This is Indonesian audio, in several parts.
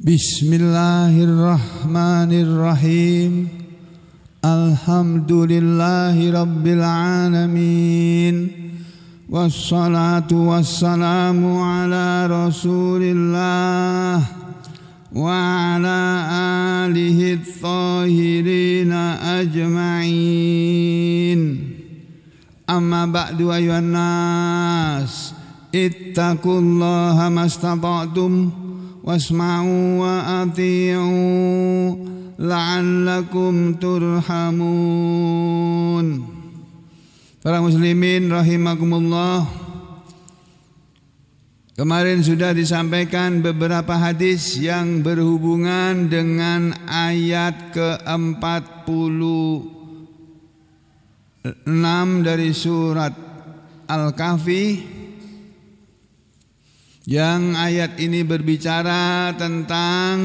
Bismillahirrahmanirrahim. Alhamdulillahi rabbil alamin. Wassalatu wassalamu ala rasulillah wa ala alihi thahirina ajma'in. Amma ba'du ayuhan nas, ittaqullaha mastata'tum wasma'u wa ati'u la'allakum turhamun. Para muslimin rahimakumullah, kemarin sudah disampaikan beberapa hadis yang berhubungan dengan ayat ke-46 dari surat Al-Kahfi, yang ayat ini berbicara tentang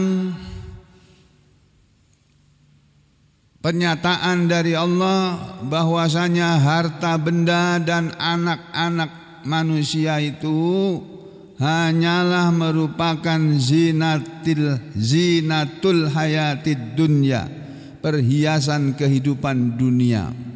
pernyataan dari Allah bahwasanya harta benda dan anak-anak manusia itu hanyalah merupakan zinatul hayatid dunya, perhiasan kehidupan dunia.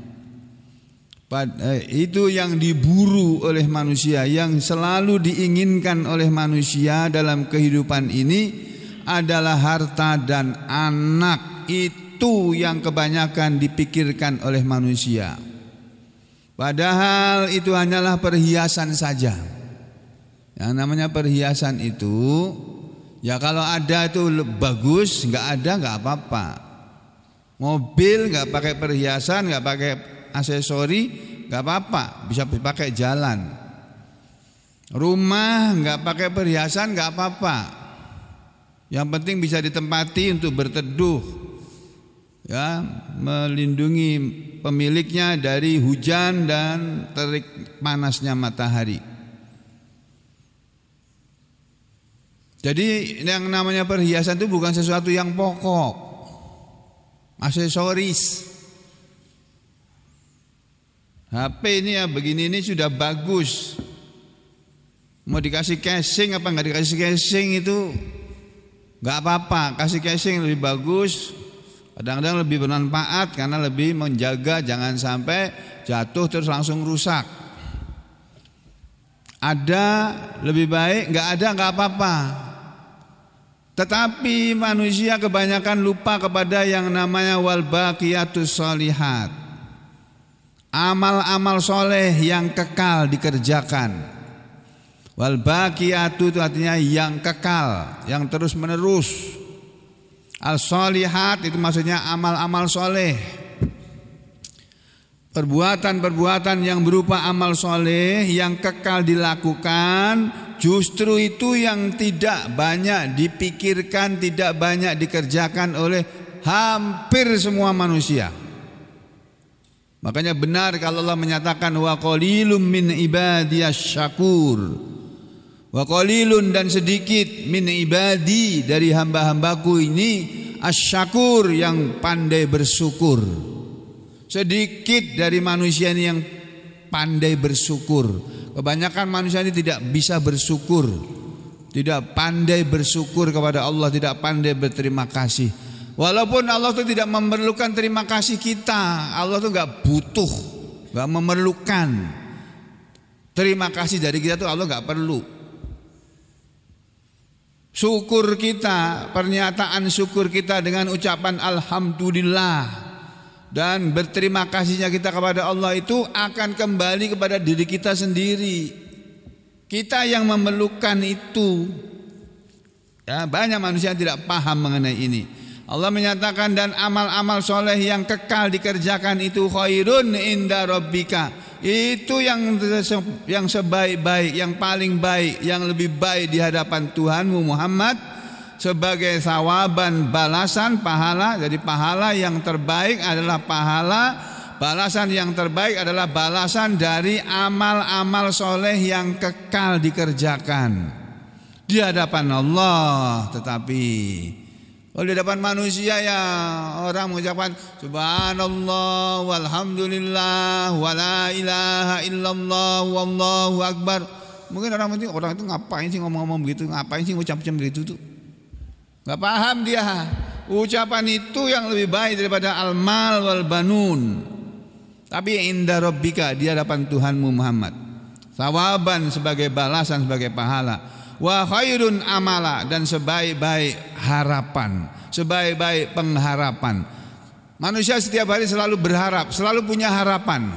Itu yang diburu oleh manusia, yang selalu diinginkan oleh manusia dalam kehidupan ini adalah harta dan anak. Itu yang kebanyakan dipikirkan oleh manusia, padahal itu hanyalah perhiasan saja. Yang namanya perhiasan itu, ya kalau ada itu bagus, nggak ada nggak apa-apa. Mobil nggak pakai perhiasan, nggak pakai aksesori, nggak apa-apa, bisa dipakai jalan. Rumah nggak pakai perhiasan nggak apa-apa, yang penting bisa ditempati untuk berteduh, ya, melindungi pemiliknya dari hujan dan terik panasnya matahari. Jadi yang namanya perhiasan itu bukan sesuatu yang pokok, aksesoris. HP ini ya begini, ini sudah bagus, mau dikasih casing apa nggak dikasih casing itu nggak apa-apa. Kasih casing lebih bagus, kadang-kadang lebih bermanfaat karena lebih menjaga jangan sampai jatuh terus langsung rusak. Ada lebih baik, nggak ada nggak apa-apa. Tetapi manusia kebanyakan lupa kepada yang namanya wal baqiyatus sholihat, amal-amal soleh yang kekal dikerjakan. Wal baqiyatu itu artinya yang kekal, yang terus menerus. Al-sholihat itu maksudnya amal-amal soleh, perbuatan-perbuatan yang berupa amal soleh yang kekal dilakukan. Justru itu yang tidak banyak dipikirkan, tidak banyak dikerjakan oleh hampir semua manusia. Makanya benar kalau Allah menyatakan wa qalilum min ibadiyas syakur. Wa qalilun, dan sedikit, min ibadi, dari hamba-hambaku ini, asyakur, yang pandai bersyukur. Sedikit dari manusia ini yang pandai bersyukur. Kebanyakan manusia ini tidak bisa bersyukur, tidak pandai bersyukur kepada Allah, tidak pandai berterima kasih. Walaupun Allah itu tidak memerlukan terima kasih kita, Allah itu nggak butuh, nggak memerlukan terima kasih dari kita, tuh Allah nggak perlu. Syukur kita, pernyataan syukur kita dengan ucapan alhamdulillah dan berterima kasihnya kita kepada Allah itu akan kembali kepada diri kita sendiri. Kita yang memerlukan itu. Ya, banyak manusia yang tidak paham mengenai ini. Allah menyatakan dan amal-amal soleh yang kekal dikerjakan itu khairun inda rabbika. Itu yang sebaik-baik, yang paling baik, yang lebih baik di hadapan Tuhanmu Muhammad, sebagai sawaban, balasan, pahala. Jadi pahala yang terbaik adalah pahala, balasan yang terbaik adalah balasan dari amal-amal soleh yang kekal dikerjakan di hadapan Allah. Tetapi kalau di hadapan manusia ya orang mengucapkan subhanallah walhamdulillah wala ilaha illallah wallahu akbar. Mungkin orang itu ngapain sih ngomong-ngomong begitu, ngapain sih ngucap-ngucap begitu tuh. Nggak paham dia. Ucapan itu yang lebih baik daripada al-mal wal banun. Tapi inda rabbika, di hadapan Tuhanmu Muhammad, sawaban sebagai balasan, sebagai pahala, wa khairun amala, dan sebaik-baik harapan, sebaik-baik pengharapan. Manusia setiap hari selalu berharap, selalu punya harapan.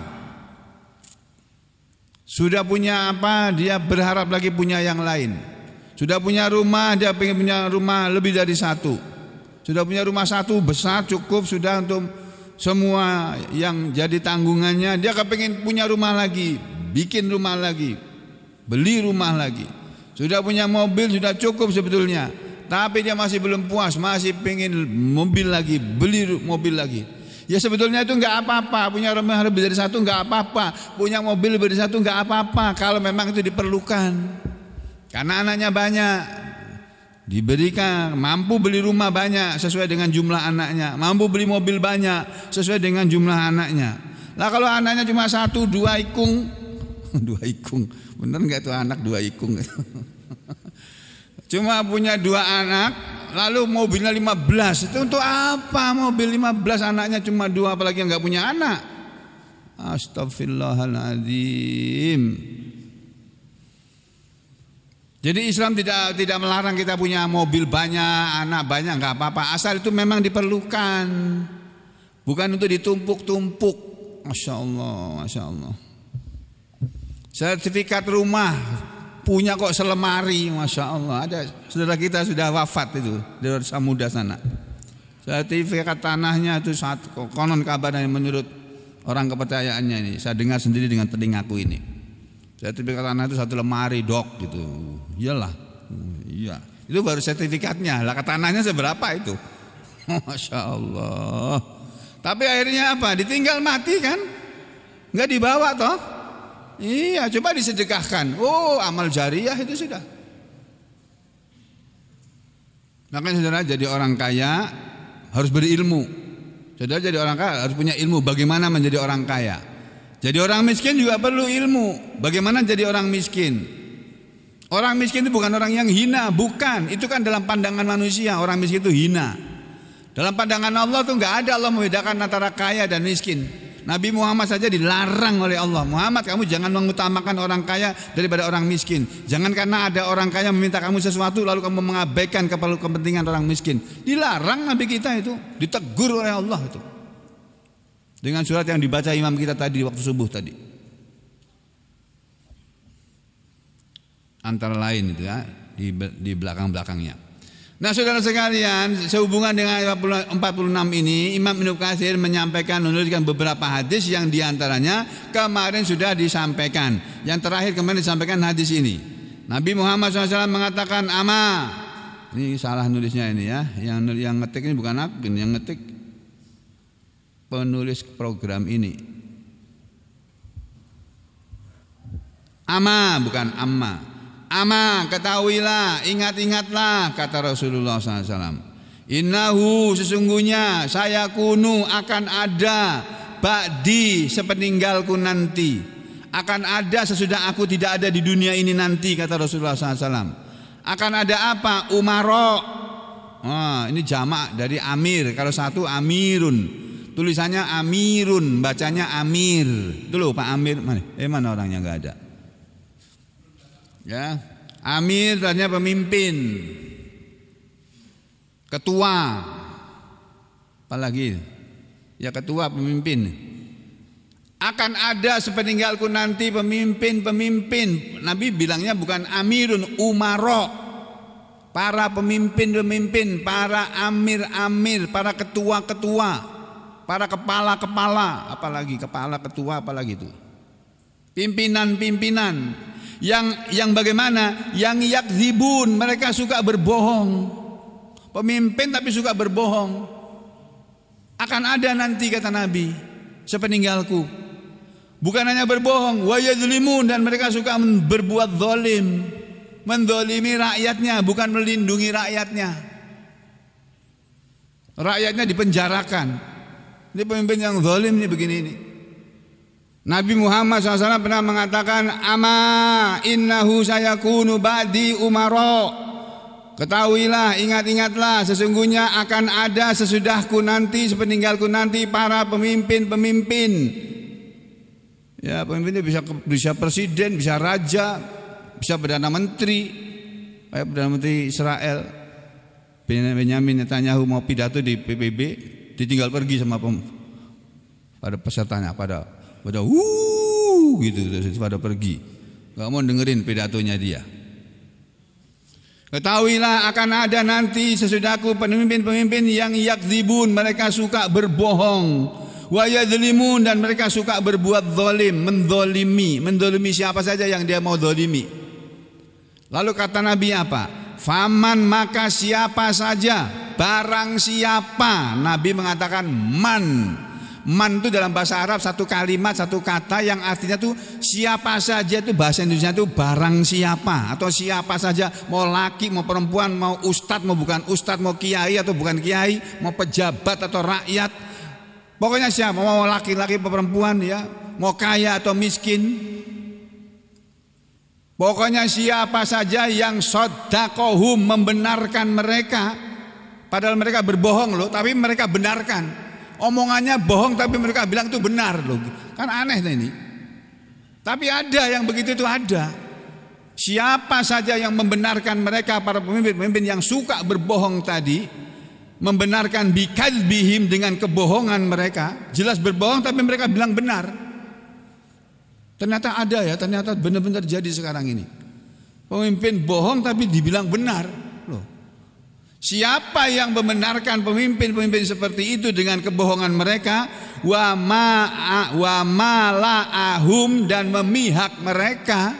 Sudah punya apa, dia berharap lagi punya yang lain. Sudah punya rumah, dia pengen punya rumah lebih dari satu. Sudah punya rumah satu besar cukup sudah untuk semua yang jadi tanggungannya. Dia kepengen punya rumah lagi, bikin rumah lagi, beli rumah lagi. Sudah punya mobil sudah cukup sebetulnya, tapi dia masih belum puas, masih pengen mobil lagi, beli mobil lagi. Ya sebetulnya itu nggak apa-apa, punya rumah lebih dari satu nggak apa-apa, punya mobil lebih dari satu nggak apa-apa kalau memang itu diperlukan. Karena anaknya banyak, diberikan mampu beli rumah banyak sesuai dengan jumlah anaknya, mampu beli mobil banyak sesuai dengan jumlah anaknya. Lah kalau anaknya cuma satu, dua ikung, dua ikung, bener nggak tuh anak dua ikung? Cuma punya dua anak, lalu mobilnya 15, itu untuk apa mobil 15 anaknya cuma dua, apalagi yang nggak punya anak? Astagfirullahaladzim. Jadi Islam tidak melarang kita punya mobil banyak, anak banyak, nggak apa-apa, asal itu memang diperlukan, bukan untuk ditumpuk-tumpuk. Masya Allah, Masya Allah. Sertifikat rumah punya kok selemari, Masya Allah. Ada saudara kita sudah wafat itu di Samudra sana. Sertifikat tanahnya itu konon kabarnya menurut orang kepercayaannya ini. Saya dengar sendiri dengan telingaku ini. Sertifikat tanah itu satu lemari dok gitu. Iyalah, iya. Itu baru sertifikatnya. Lah tanahnya seberapa itu? Masya Allah. Tapi akhirnya apa? Ditinggal mati kan? Nggak dibawa toh? Iya, coba disedekahkan. Oh, amal jariyah itu sudah. Makanya saudara jadi orang kaya harus berilmu. Saudara jadi orang kaya harus punya ilmu bagaimana menjadi orang kaya. Jadi orang miskin juga perlu ilmu. Bagaimana jadi orang miskin? Orang miskin itu bukan orang yang hina, bukan. Itu kan dalam pandangan manusia orang miskin itu hina. Dalam pandangan Allah tuh nggak ada Allah membedakan antara kaya dan miskin. Nabi Muhammad saja dilarang oleh Allah. Muhammad, kamu jangan mengutamakan orang kaya daripada orang miskin. Jangan karena ada orang kaya meminta kamu sesuatu lalu kamu mengabaikan kepentingan orang miskin. Dilarang Nabi kita itu, ditegur oleh Allah itu. Dengan surat yang dibaca imam kita tadi waktu subuh tadi. Antara lain itu ya, di belakang-belakangnya. Nah saudara sekalian, sehubungan dengan 46 ini, Imam Ibnu Katsir menyampaikan, menuliskan beberapa hadis yang diantaranya kemarin sudah disampaikan. Yang terakhir kemarin disampaikan hadis ini. Nabi Muhammad SAW mengatakan, ama, ini salah nulisnya ini ya, yang ngetik ini bukan aku, yang ngetik penulis program ini. Ama bukan amma. Ama, ketahuilah, ingat-ingatlah, kata Rasulullah SAW. Innahu, sesungguhnya saya kunu akan ada ba'di, sepeninggalku nanti. Akan ada sesudah aku tidak ada di dunia ini nanti, kata Rasulullah SAW. Akan ada apa? Umaro. Ini jamak dari amir. Kalau satu amirun, tulisannya amirun, bacanya amir. Itu loh Pak Amir, mana orangnya nggak ada. Ya, amir artinya pemimpin, ketua, apalagi ya ketua pemimpin. Akan ada sepeninggalku nanti pemimpin-pemimpin. Nabi bilangnya bukan amirun, umaro, para pemimpin-pemimpin, para amir-amir, para ketua-ketua, para kepala-kepala, apalagi kepala ketua, apalagi itu pimpinan-pimpinan. Yang bagaimana? Yang yakzibun, mereka suka berbohong. Pemimpin tapi suka berbohong. Akan ada nanti kata Nabi sepeninggalku. Bukan hanya berbohong, wa yadzlimun, dan mereka suka berbuat zalim, menzalimi rakyatnya, bukan melindungi rakyatnya. Rakyatnya dipenjarakan. Ini pemimpin yang zalim nih begini ini. Nabi Muhammad SAW pernah mengatakan, ama innahu sayakunu ba'di umaro. Ketahuilah, ingat-ingatlah, sesungguhnya akan ada sesudahku nanti, sepeninggalku nanti para pemimpin-pemimpin. Ya, pemimpinnya bisa presiden, bisa raja, bisa perdana menteri, kayak perdana menteri Israel Benyamin Netanyahu mau pidato di PBB, ditinggal pergi sama pada pesertanya, pada gitu, pada pergi, nggak mau dengerin pidatonya dia. Ketahuilah akan ada nanti sesudahku pemimpin-pemimpin yang yakdzibun, mereka suka berbohong, wa yadzlimun, dan mereka suka berbuat zalim, mendolimi siapa saja yang dia mau dolimi. Lalu kata Nabi apa? Faman, maka siapa saja, barang siapa. Nabi mengatakan man itu dalam bahasa Arab satu kalimat, satu kata yang artinya tuh siapa saja, itu bahasa Indonesia itu barang siapa atau siapa saja, mau laki mau perempuan, mau ustadz mau bukan ustadz, mau kiai atau bukan kiai, mau pejabat atau rakyat, pokoknya siapa, mau laki-laki atau perempuan, ya, mau kaya atau miskin, pokoknya siapa saja yang sodakohum, membenarkan mereka, padahal mereka berbohong loh, tapi mereka benarkan. Omongannya bohong tapi mereka bilang itu benar loh. Kan aneh ini. Tapi ada yang begitu, itu ada. Siapa saja yang membenarkan mereka, para pemimpin-pemimpin yang suka berbohong tadi, membenarkan bikadzbihim, dengan kebohongan mereka, jelas berbohong tapi mereka bilang benar. Ternyata ada ya, ternyata benar-benar jadi sekarang ini. Pemimpin bohong tapi dibilang benar loh. Siapa yang membenarkan pemimpin-pemimpin seperti itu dengan kebohongan mereka, wa mala'ahum, dan memihak mereka,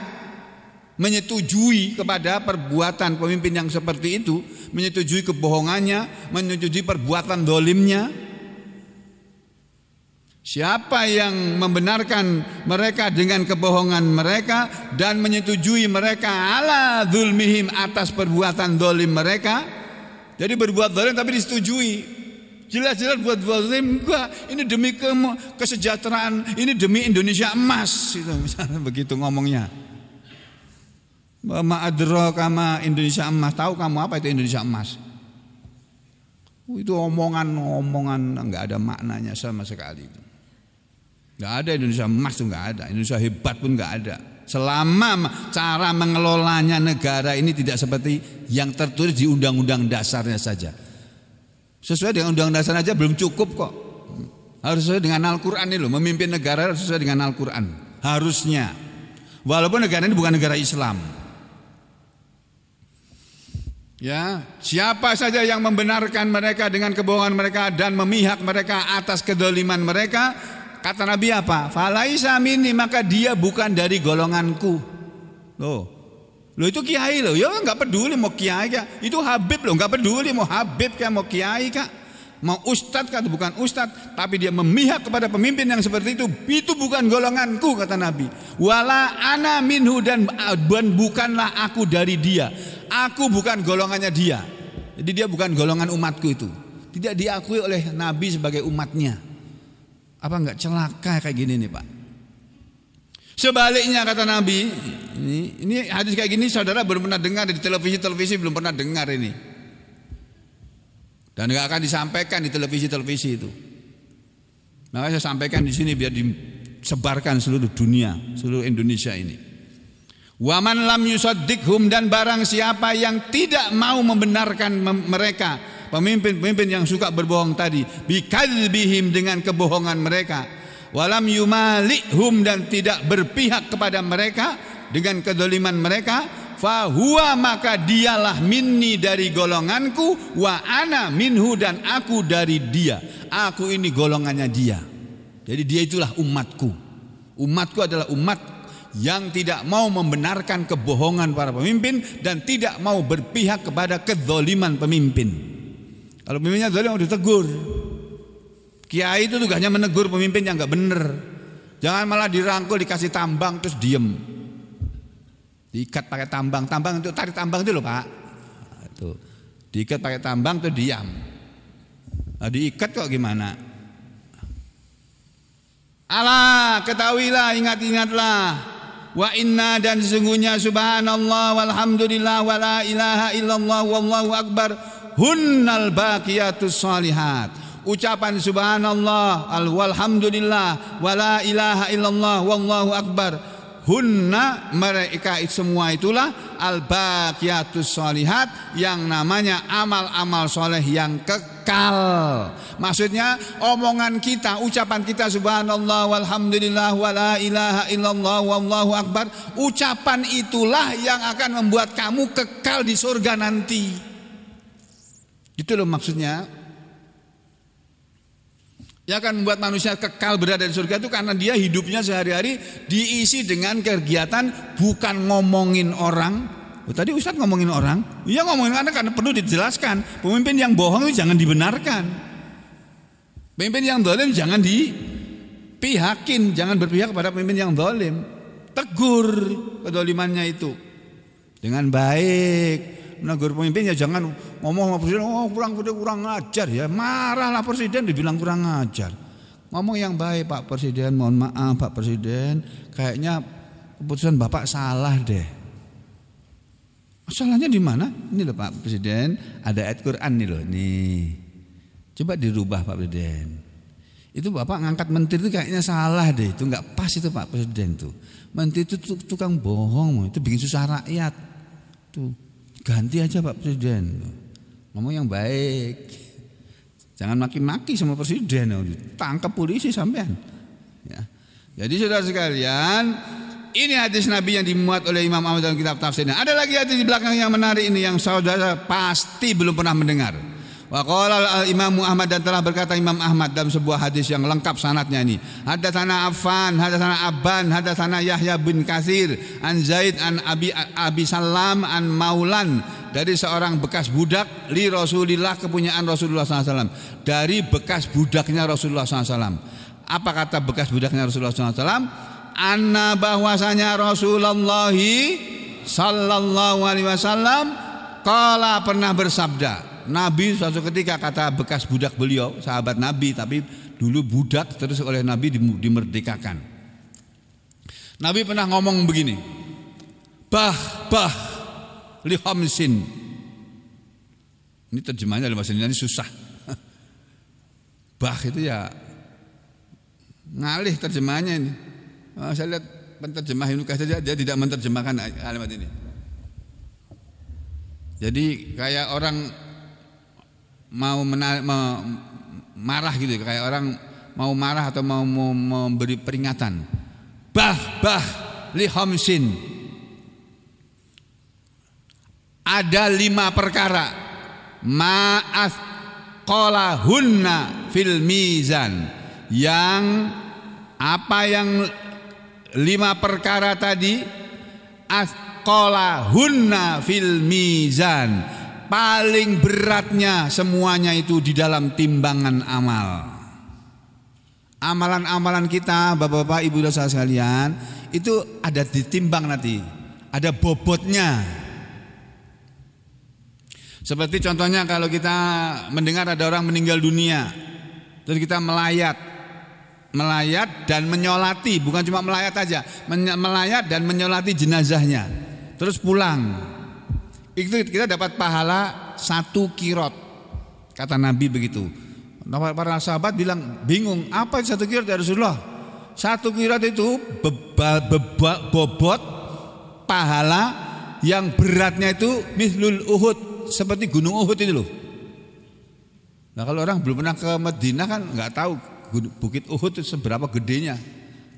menyetujui kepada perbuatan pemimpin yang seperti itu, menyetujui kebohongannya, menyetujui perbuatan dolimnya. Siapa yang membenarkan mereka dengan kebohongan mereka dan menyetujui mereka ala zulmihim, atas perbuatan dolim mereka. Jadi berbuat zalim tapi disetujui. Jelas-jelas buat zalim, ini demi kesejahteraan, ini demi Indonesia emas, itu misalnya begitu ngomongnya. Ma adraka ma Indonesia emas, tahu kamu apa itu Indonesia emas? Itu omongan enggak ada maknanya sama sekali. Enggak ada Indonesia emas, itu enggak ada. Indonesia hebat pun enggak ada. Selama cara mengelolanya negara ini tidak seperti yang tertulis di undang-undang dasarnya saja. Sesuai dengan undang-undang dasar aja belum cukup kok. Harus sesuai dengan Al-Quran ini loh. Memimpin negara harus sesuai dengan Al-Quran. Harusnya. Walaupun negara ini bukan negara Islam. Ya, siapa saja yang membenarkan mereka dengan kebohongan mereka dan memihak mereka atas kedoliman mereka, kata Nabi apa? Falaisa minni, maka dia bukan dari golonganku. Loh itu kiai loh, ya nggak peduli mau kiai kah, itu habib loh, nggak peduli mau habib kah, mau kiai kah, mau ustadz kah atau bukan ustadz, tapi dia memihak kepada pemimpin yang seperti itu bukan golonganku, kata Nabi. Wala ana minhu, dan bukanlah aku dari dia, aku bukan golongannya dia. Jadi dia bukan golongan umatku itu, tidak diakui oleh Nabi sebagai umatnya. Apa enggak celaka kayak gini nih Pak? Sebaliknya kata Nabi, ini hadis kayak gini saudara belum pernah dengar di televisi belum pernah dengar ini. Dan enggak akan disampaikan di televisi itu. Maka saya sampaikan di sini biar disebarkan seluruh dunia, seluruh Indonesia ini. Waman lam yusaddiqhum, dan barang siapa yang tidak mau membenarkan mereka, pemimpin-pemimpin yang suka berbohong tadi, bikadzbihim, dengan kebohongan mereka, walam yumalihum, dan tidak berpihak kepada mereka dengan kedoliman mereka, fahuwa, maka dialah minni, dari golonganku, wa ana minhu, dan aku dari dia, aku ini golongannya dia. Jadi dia itulah umatku. Umatku adalah umat yang tidak mau membenarkan kebohongan para pemimpin dan tidak mau berpihak kepada kezaliman pemimpin. Kalau pemimpinnya zalim harus ditegur. Kiai itu tugasnya menegur pemimpin yang enggak benar. Jangan malah dirangkul, dikasih tambang terus diem. Diikat pakai tambang itu tarik tambang itu loh Pak. Itu diikat pakai tambang terus diam. Nah, diikat kok gimana? Alah, ketahuilah, ingat-ingatlah. wa inna dan sesungguhnya subhanallah walhamdulillah wala ilaha illallah wallahu akbar hunnal baqiyatus shalihat. Ucapan subhanallah walhamdulillah wala ilaha illallah wallahu akbar hunna, mereka semua itulah al-baqiyatus shalihat, yang namanya amal-amal soleh yang kekal. Maksudnya omongan kita, ucapan kita subhanallah walhamdulillah wala ilaha illallah wallahu akbar, ucapan itulah yang akan membuat kamu kekal di surga nanti. Itu loh maksudnya. Yang akan membuat manusia kekal berada di surga itu karena dia hidupnya sehari-hari diisi dengan kegiatan bukan ngomongin orang. Tadi Ustaz ngomongin orang, iya ngomongin orang karena perlu dijelaskan. Pemimpin yang bohong itu jangan dibenarkan. Pemimpin yang zalim jangan dipihakin, jangan berpihak pada pemimpin yang zalim. Tegur kezalimannya itu dengan baik. Menegur pemimpin ya jangan ngomong sama presiden, oh kurang ajar ya, marahlah presiden dibilang kurang ajar. Ngomong yang baik, Pak Presiden, mohon maaf Pak Presiden, kayaknya keputusan Bapak salah deh. Salahnya di mana? Ini loh Pak Presiden, ada ayat Quran nih loh, nih. Coba dirubah Pak Presiden. Itu Bapak ngangkat menteri itu kayaknya salah deh, itu nggak pas itu Pak Presiden tuh. Menteri itu tukang bohong, itu bikin susah rakyat. Tuh. Ganti aja Pak Presiden. Ngomong yang baik. Jangan maki-maki sama presiden, tangkap polisi sampean. Ya. Jadi saudara sekalian, ini hadis Nabi yang dimuat oleh Imam Ahmad dalam kitab tafsirnya. Ada lagi hadis di belakang yang menarik ini yang saudara pasti belum pernah mendengar. Wa qala Imam Ahmad, dan telah berkata Imam Ahmad dalam sebuah hadis yang lengkap sanadnya ini. Hadatsana Affan, hadatsana Abban, hadatsana Yahya bin Katsir, an Zaid an Abi Salam an Maulan, dari seorang bekas budak li Rasulillah, kepunyaan Rasulullah SAW, dari bekas budaknya Rasulullah SAW. Apa kata bekas budaknya Rasulullah SAW? Anna, bahwasanya Rasulullah sallallahu alaihi wasallam qala, pernah bersabda. Nabi suatu ketika, kata bekas budak beliau, sahabat Nabi tapi dulu budak terus oleh Nabi dimerdekakan. Nabi pernah ngomong begini, bah li khamsin. Ini terjemahnya dalam bahasa Indonesia susah. Bah itu ya ngalih terjemahnya ini. Saya lihat penterjemah ini dia tidak menerjemahkan kalimat ini. Jadi kayak orang mau marah gitu, kayak orang mau marah atau mau memberi peringatan. Bah li khamsin. Ada 5 perkara ma'ath qalahunna fil mizan, yang apa yang 5 perkara tadi asqalahunna fil mizan, paling beratnya semuanya itu di dalam timbangan amal. Amalan-amalan kita Bapak-bapak, Ibu dan saudara sekalian, itu ada ditimbang nanti, ada bobotnya. Seperti contohnya kalau kita mendengar ada orang meninggal dunia, terus kita melayat dan menyolati, bukan cuma melayat aja, melayat dan menyolati jenazahnya, terus pulang. Itu kita dapat pahala 1 kirot, kata Nabi begitu. Para sahabat bilang bingung, apa 1 kirot ya Rasulullah? 1 kirot itu bobot pahala yang beratnya itu mislul Uhud, seperti gunung Uhud itu loh. Nah kalau orang belum pernah ke Madinah kan nggak tahu bukit Uhud itu seberapa gedenya.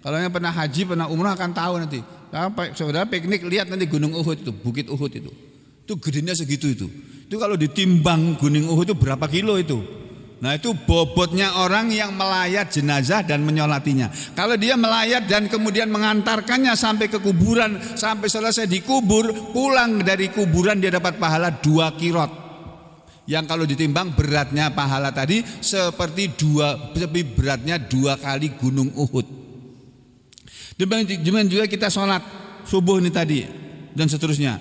Kalau yang pernah haji, pernah umrah akan tahu nanti. Saudara piknik lihat nanti gunung Uhud itu, bukit Uhud itu. Itu gedenya segitu itu. Itu kalau ditimbang gunung Uhud itu berapa kilo itu? Nah itu bobotnya orang yang melayat jenazah dan menyolatinya. Kalau dia melayat dan kemudian mengantarkannya sampai ke kuburan, sampai selesai dikubur, pulang dari kuburan dia dapat pahala 2 kirot. Yang kalau ditimbang beratnya pahala tadi seperti beratnya 2 kali gunung Uhud. Demikian juga kita sholat subuh ini tadi dan seterusnya.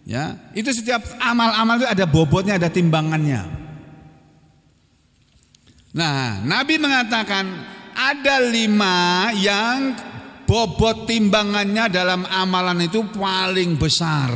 Ya, itu setiap amal-amal itu ada bobotnya, ada timbangannya. Nah, Nabi mengatakan ada 5 yang bobot timbangannya dalam amalan itu paling besar.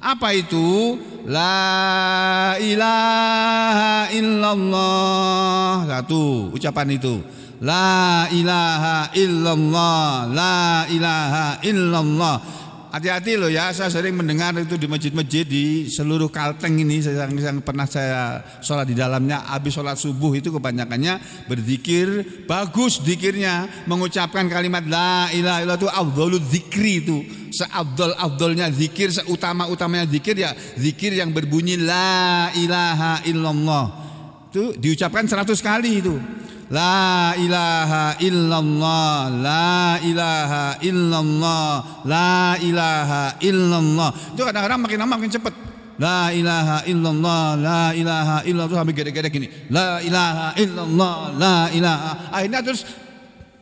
Apa itu? La ilaha illallah. Satu ucapan itu. La ilaha illallah, la ilaha illallah. Hati-hati loh ya, saya sering mendengar itu di masjid-masjid di seluruh Kalteng ini, yang pernah saya sholat di dalamnya. Habis sholat subuh itu kebanyakannya berzikir, bagus zikirnya, mengucapkan kalimat la ilaha illallah itu afdhalul zikri itu. Seafdol-afdolnya zikir, seutama-utamanya zikir ya zikir yang berbunyi la ilaha illallah. Itu diucapkan 100 kali itu. La ilaha illallah, la ilaha illallah, la ilaha illallah. Itu kadang-kadang makin lama makin cepat. La ilaha illallah, la ilaha illallah, sampai gede-gede gini. La ilaha illallah, la ilaha. Akhirnya terus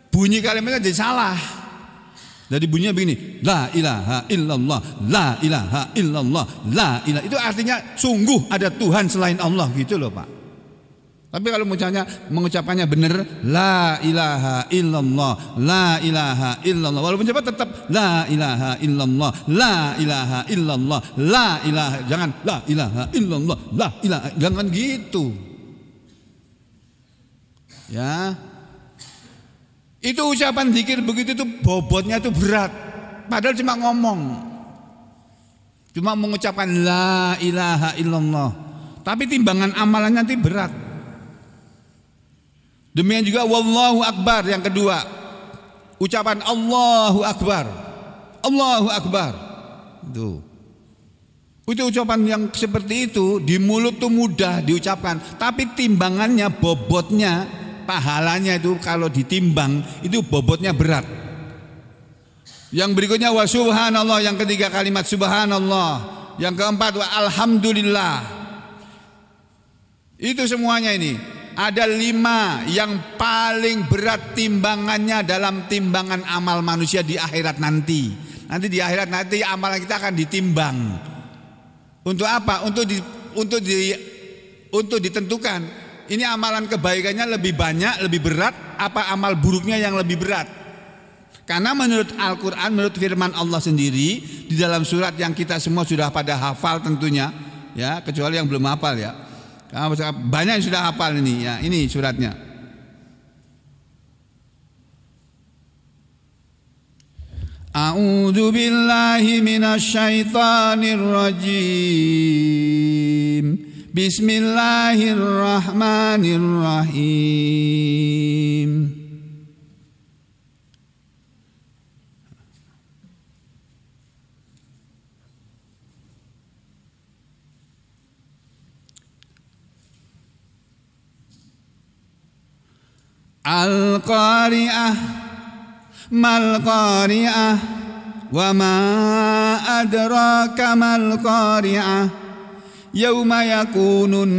bunyi kalimatnya jadi salah. Jadi bunyinya begini, la ilaha illallah, la ilaha illallah, la ilaha. Itu artinya sungguh ada Tuhan selain Allah gitu loh Pak. Tapi kalau mengucapkannya benar, la ilaha illallah, la ilaha illallah, walaupun cepat tetap la ilaha illallah, la ilaha illallah, la ilaha, jangan la ilaha illallah, la ilaha, jangan gitu. Ya. Itu ucapan zikir begitu itu bobotnya itu berat. Padahal cuma ngomong. Cuma mengucapkan la ilaha illallah. Tapi timbangan amalannya nanti berat. Demikian juga wallahu akbar yang kedua. Ucapan Allahu akbar. Allahu akbar. Itu ucapan yang seperti itu di mulut tuh mudah diucapkan, tapi timbangannya, bobotnya, pahalanya itu kalau ditimbang itu bobotnya berat. Yang berikutnya wa subhanallah, yang ketiga kalimat subhanallah, yang keempat wa alhamdulillah. Itu semuanya ini. Ada 5 yang paling berat timbangannya dalam timbangan amal manusia di akhirat nanti. Nanti di akhirat nanti amalan kita akan ditimbang. Untuk apa? Untuk ditentukan ini amalan kebaikannya lebih banyak, lebih berat, apa amal buruknya yang lebih berat. Karena menurut Al-Quran, menurut firman Allah sendiri di dalam surat yang kita semua sudah pada hafal tentunya, ya kecuali yang belum hafal ya. Banyak yang sudah hafal ini ya, ini suratnya. A'udzu billahi minasyaitonir rajim. Bismillahirrahmanirrahim. Al-Qari'ah mal-Qari'ah wa ma adraka mal-Qari'ah yauma yakunun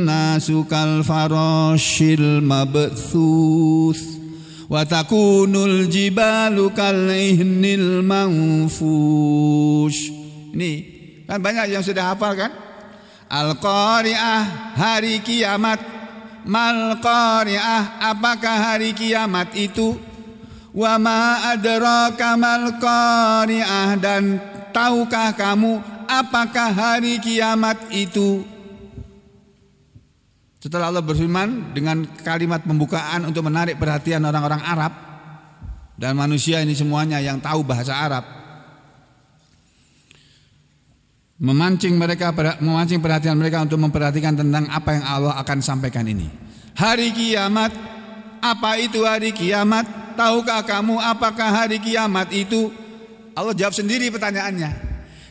nasu kal farashil mabthuth wa takunul jibalu kal ihnil manfush. Ini kan banyak yang sudah hafal kan? Al-Qari'ah, hari kiamat. Mal-Qari'ah, apakah hari kiamat itu? Wa ma adraka mal-Qari'ah, dan tahukah kamu apakah hari kiamat itu? Setelah Allah berfirman dengan kalimat pembukaan untuk menarik perhatian orang-orang Arab dan manusia ini semuanya yang tahu bahasa Arab, memancing perhatian mereka untuk memperhatikan tentang apa yang Allah akan sampaikan ini. Hari kiamat, apa itu hari kiamat? Tahukah kamu apakah hari kiamat itu? Allah jawab sendiri pertanyaannya.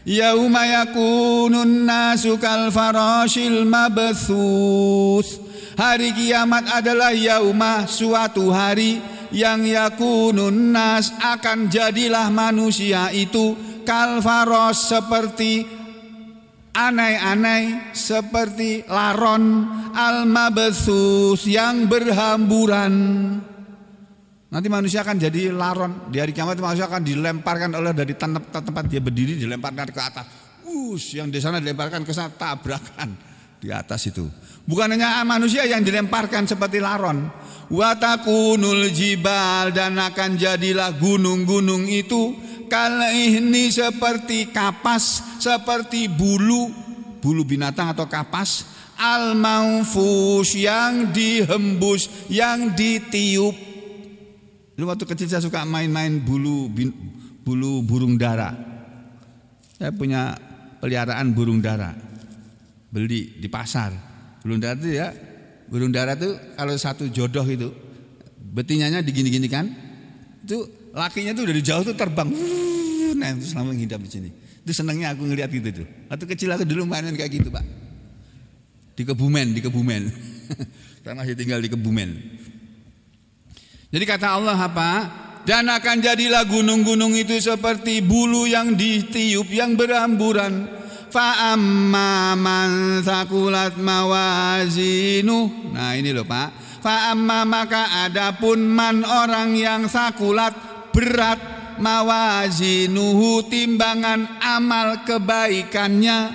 Yauma yakunun nasu kal farashil mabthuth. Hari kiamat adalah yauma, suatu hari yang yakunun nas, akan jadilah manusia itu kal farash, seperti anai-anai, seperti laron, al-mabthus, yang berhamburan. Nanti manusia akan jadi laron. Di hari kiamat manusia akan dilemparkan oleh dari tempat dia berdiri, dilemparkan ke atas. Yang di sana dilemparkan ke sana, tabrakan. di atas itu. Bukan hanya manusia yang dilemparkan seperti laron. Wa takunul jibal, dan akan jadilah gunung-gunung itu kalihni, seperti kapas, seperti bulu binatang atau kapas, al manfush, yang dihembus, yang ditiup. Dulu waktu kecil saya suka main-main bulu burung dara. Saya punya peliharaan burung dara, beli di pasar. Burung dara itu ya, burung dara itu kalau satu jodoh itu betinanya digini-gini kan, itu lakinya tuh dari jauh tuh terbang, nah itu selama menghidap di sini. Itu senangnya aku ngeliat gitu tuh. Waktu kecil aku dulu mainin kayak gitu Pak. Di Kebumen. Saya masih tinggal di Kebumen. Jadi kata Allah apa? Dan akan jadilah gunung-gunung itu seperti bulu yang ditiup, yang beramburan. Fa amma man thaqulat mawazinuh. Nah ini loh Pak. Fa amma, maka adapun man, orang yang thaqulat, berat, mawazinuhu, timbangan amal kebaikannya,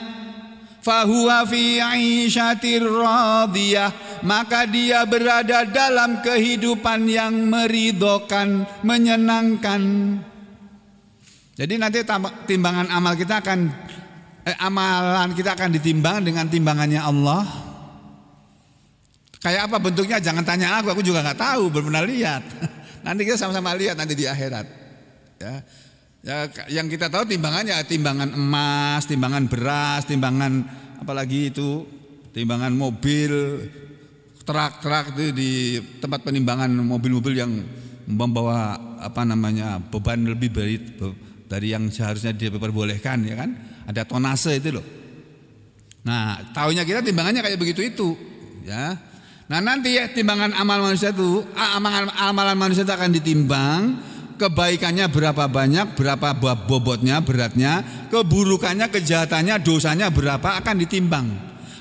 fahuwa fi 'ishatir radiyah, maka dia berada dalam kehidupan yang meridhokan, menyenangkan. Jadi nanti timbangan amal kita akan amalan kita akan ditimbang dengan timbangannya Allah. Kayak apa bentuknya jangan tanya aku juga nggak tahu, belum pernah lihat. Nanti kita sama-sama lihat nanti di akhirat. Ya, yang kita tahu timbangannya timbangan emas, timbangan beras, timbangan apalagi itu, timbangan mobil, truk itu di tempat penimbangan mobil-mobil yang membawa beban lebih dari yang seharusnya diperbolehkan, ya kan? Ada tonase itu loh. Nah, taunya kita timbangannya kayak begitu itu, ya. Nah, nanti ya timbangan amal manusia itu, amalan manusia itu akan ditimbang. Kebaikannya berapa banyak, berapa bobotnya, beratnya, keburukannya, kejahatannya, dosanya berapa akan ditimbang.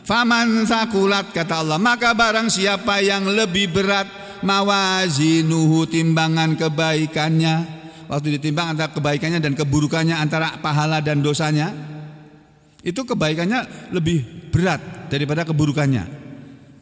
Faman sakulat, kata Allah, maka barang siapa yang lebih berat, mawazinuhu, timbangan kebaikannya. Waktu ditimbang antara kebaikannya dan keburukannya, antara pahala dan dosanya, itu kebaikannya lebih berat daripada keburukannya.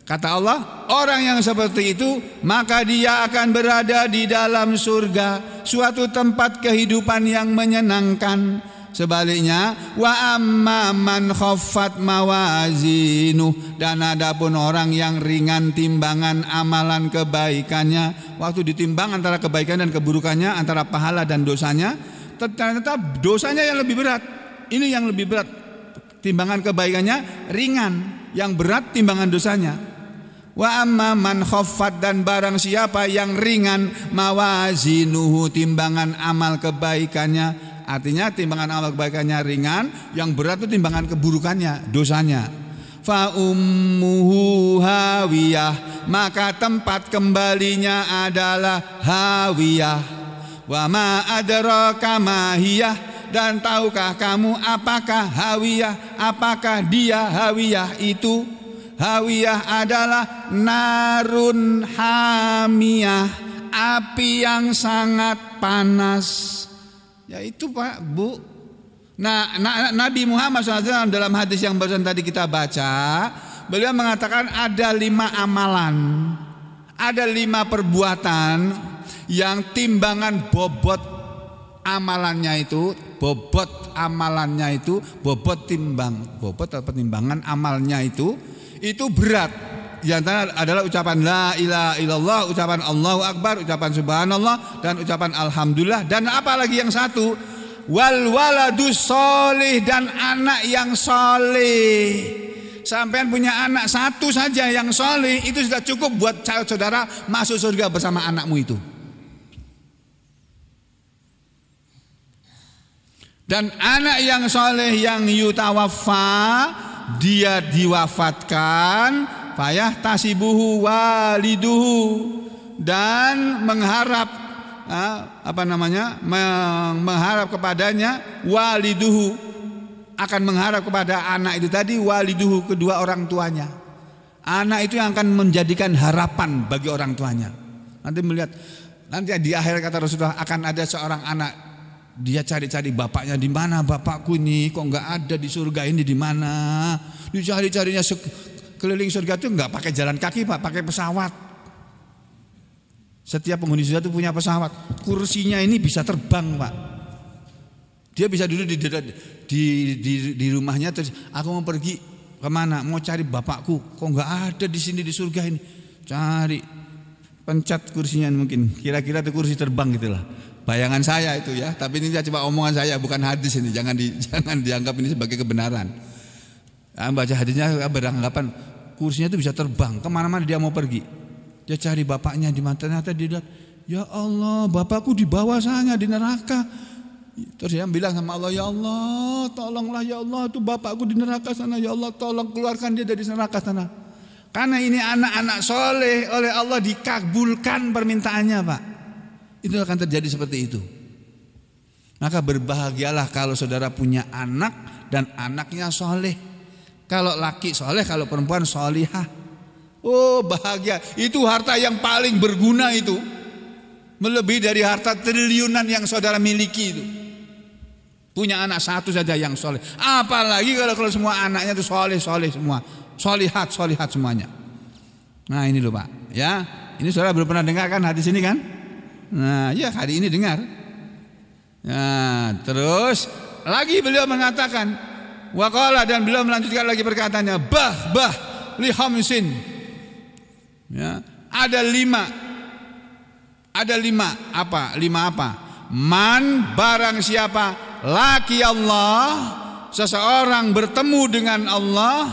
Kata Allah, orang yang seperti itu maka dia akan berada di dalam surga, suatu tempat kehidupan yang menyenangkan. Sebaliknya, wa amma man khaffat mawazinu, dan adapun orang yang ringan timbangan amalan kebaikannya, waktu ditimbang antara kebaikan dan keburukannya, antara pahala dan dosanya, ternyata dosanya yang lebih berat. Ini yang lebih berat. Timbangan kebaikannya ringan, yang berat timbangan dosanya. Wa amma man khaffat, dan barang siapa yang ringan mawazinuhu, timbangan amal kebaikannya, artinya timbangan amal kebaikannya ringan, yang berat itu timbangan keburukannya, dosanya. Fa ummuhu hawiyah, maka tempat kembalinya adalah hawiyah. Wa ma adraka ma hiyah, dan tahukah kamu apakah hawiyah, apakah dia hawiyah itu? Hawiyah adalah narun hamiyah, api yang sangat panas. Ya itu Pak, Bu. Nah, Nabi Muhammad SAW dalam hadis yang barusan tadi kita baca, beliau mengatakan ada 5 amalan, ada 5 perbuatan yang timbangan bobot amalannya itu, bobot timbangan amalnya itu berat. Di antara adalah ucapan la ilaha illallah, ucapan Allahu akbar, ucapan subhanallah, dan ucapan alhamdulillah, dan apalagi yang satu, wal waladus solih, dan anak yang soleh. Sampean punya anak satu saja yang soleh, itu sudah cukup buat saudara masuk surga bersama anakmu itu. Dan anak yang soleh yang yutawaffa, dia diwafatkan, payah tasibuhu waliduhu, dan mengharap mengharap kepadanya waliduhu, akan mengharap kepada anak itu tadi waliduhu, kedua orang tuanya. Anak itu yang akan menjadikan harapan bagi orang tuanya. Nanti melihat, nanti di akhir kata Rasulullah akan ada seorang anak, dia cari-cari bapaknya, di mana bapakku ini, kok nggak ada di surga ini, di mana? Dicari-carinya keliling surga itu enggak pakai jalan kaki Pak, pakai pesawat. Setiap penghuni surga itu punya pesawat. Kursinya ini bisa terbang Pak. Dia bisa duduk di rumahnya terus aku mau pergi kemana? Mau cari bapakku. Kok enggak ada di sini di surga ini? Cari, pencet kursinya mungkin. Kira-kira itu kursi terbang gitulah. Bayangan saya itu ya. Tapi ini cuma omongan saya, bukan hadis ini. Jangan dianggap ini sebagai kebenaran. Baca hadisnya beranggapan kursinya itu bisa terbang kemana-mana dia mau pergi. Dia cari bapaknya di mana, ternyata dia lihat, ya Allah, bapakku di bawah sana di neraka. Terus dia bilang sama Allah, ya Allah, tolonglah ya Allah, itu bapakku di neraka sana, ya Allah, tolong keluarkan dia dari neraka sana. Karena ini anak-anak soleh, oleh Allah dikabulkan permintaannya Pak. Itu akan terjadi seperti itu. Maka berbahagialah kalau saudara punya anak dan anaknya soleh. Kalau laki soleh, kalau perempuan solihah. Oh bahagia. Itu harta yang paling berguna itu. Melebihi dari harta triliunan yang saudara miliki itu. Punya anak satu saja yang soleh. Apalagi kalau semua anaknya itu soleh semua. Solihat semuanya. Nah ini loh Pak. Ya, ini saudara belum pernah dengar kan hadis ini kan? Nah ya hari ini dengar. Nah terus lagi beliau mengatakan, waqala, dan beliau melanjutkan lagi perkataannya, bah li khamsin. Ya, ada lima apa? Man, barang siapa laki Allah, seseorang bertemu dengan Allah,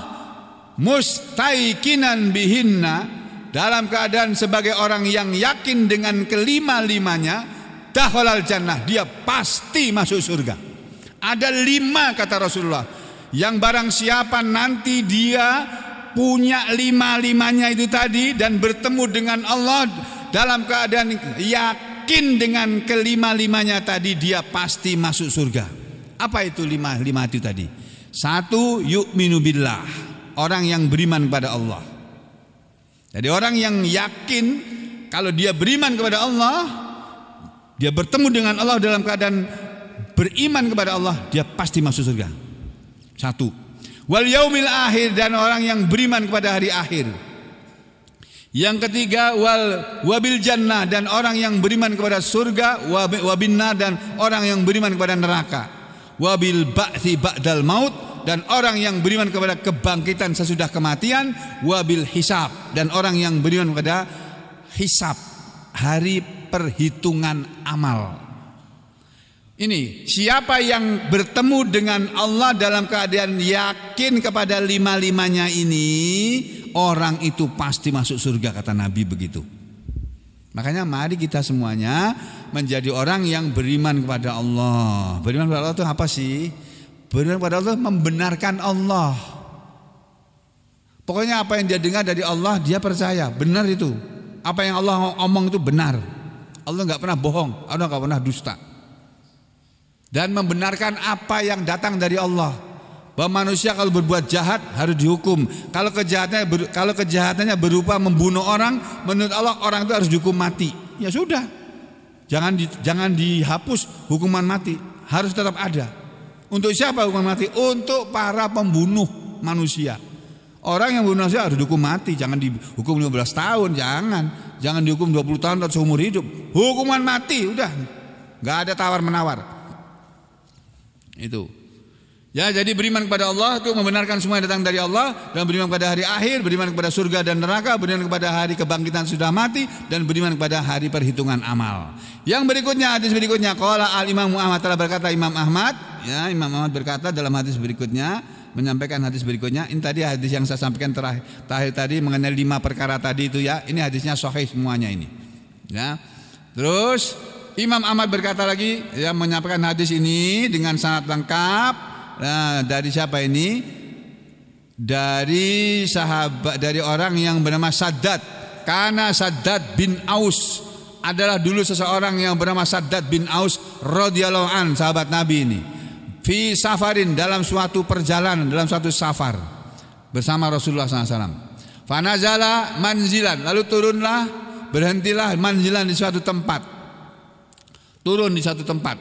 mustaiqinan bihinna, dalam keadaan sebagai orang yang yakin dengan kelima-limanya, dakhalal jannah, dia pasti masuk surga. Ada 5 kata Rasulullah. Yang barang siapa nanti dia punya 5-limanya itu tadi dan bertemu dengan Allah dalam keadaan yakin dengan kelima-limanya tadi, dia pasti masuk surga. Apa itu 5 itu tadi? 1, yu'minu billah, orang yang beriman kepada Allah. Jadi orang yang yakin kalau dia beriman kepada Allah, dia bertemu dengan Allah dalam keadaan beriman kepada Allah, dia pasti masuk surga. 1. Wal yaumil akhir, dan orang yang beriman kepada hari akhir. Yang ketiga, wabil jannah, dan orang yang beriman kepada surga, wabinnar, dan orang yang beriman kepada neraka. Wabil ba'thi ba'dal maut, dan orang yang beriman kepada kebangkitan sesudah kematian. Wabil hisab, dan orang yang beriman kepada hisab, hari perhitungan amal. Ini siapa yang bertemu dengan Allah dalam keadaan yakin kepada 5-limanya ini, orang itu pasti masuk surga, kata Nabi begitu. Makanya mari kita semuanya menjadi orang yang beriman kepada Allah. Beriman kepada Allah itu apa sih? Beriman kepada Allah membenarkan Allah. Pokoknya apa yang dia dengar dari Allah dia percaya, benar itu. Apa yang Allah omong itu benar. Allah nggak pernah bohong, Allah nggak pernah dusta. Dan membenarkan apa yang datang dari Allah, bahwa manusia kalau berbuat jahat harus dihukum. Kalau kejahatannya berupa membunuh orang, menurut Allah orang itu harus dihukum mati. Ya sudah, jangan dihapus hukuman mati, harus tetap ada. Untuk siapa hukuman mati? Untuk para pembunuh manusia. Orang yang membunuh manusia harus dihukum mati, jangan dihukum 15 tahun, jangan dihukum 20 tahun atau seumur hidup. Hukuman mati, udah, nggak ada tawar menawar. Itu ya, jadi beriman kepada Allah itu membenarkan semua yang datang dari Allah, dan beriman kepada hari akhir, beriman kepada surga dan neraka, beriman kepada hari kebangkitan sudah mati, dan beriman kepada hari perhitungan amal. Yang berikutnya, hadis berikutnya, qala al-Imam Ahmad, telah berkata Imam Ahmad, ya, Imam Ahmad berkata dalam hadis berikutnya, menyampaikan hadis berikutnya. Ini tadi hadis yang saya sampaikan terakhir tadi mengenai 5 perkara tadi itu ya, ini hadisnya sahih semuanya ini. Ya. Terus Imam Ahmad berkata lagi, ya, menyampaikan hadis ini dengan sanad lengkap. Nah, dari siapa ini? Dari sahabat, dari orang yang bernama Saddad. Karena Saddad bin Aus adalah dulu seseorang yang bernama Saddad bin Aus radhiyallahu an, sahabat Nabi ini. Fi safarin, dalam suatu perjalanan, dalam suatu safar bersama Rasulullah SAW. Fanazala manzilan, lalu turunlah, berhentilah manzilan di suatu tempat. Turun di satu tempat.